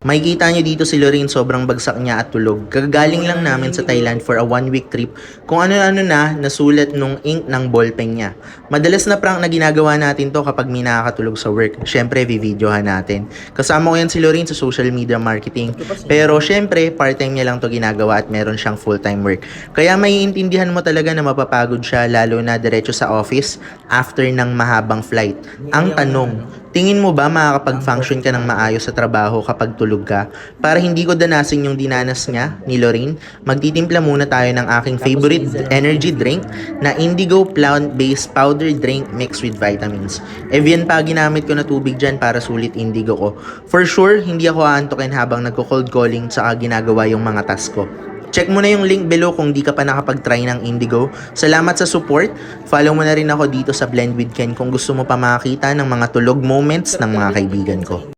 Makikita nyo dito si Lorraine sobrang bagsak niya at tulog. Kagagaling lang namin sa Thailand for a 1 week trip kung ano-ano na nasulat nung ink ng ballpen niya. Madalas na prank na ginagawa natin to kapag may nakakatulog sa work. Syempre, videohan natin. Kasama ko yan si Lorraine sa social media marketing. Pero syempre, part-time niya lang to ginagawa at meron siyang full-time work. Kaya maiintindihan mo talaga na mapapagod siya lalo na diretso sa office after ng mahabang flight. Ang tanong, tingin mo ba makakapag-function ka ng maayos sa trabaho kapag tulog ka? Para hindi ko danasin yung dinanas niya ni Lorraine, magtitimpla muna tayo ng aking favorite energy drink na Indigo plant-based powder drink mixed with vitamins. Evian pa ginamit ko na tubig dyan para sulit Indigo ko. For sure, hindi ako aantokin habang nagko-cold calling saka ginagawa yung mga task ko. Check mo na yung link below kung di ka pa nakapag-try ng Indigo. Salamat sa support. Follow mo na rin ako dito sa Blend with Ken kung gusto mo pa makakita ng mga tulog moments ng mga kaibigan ko.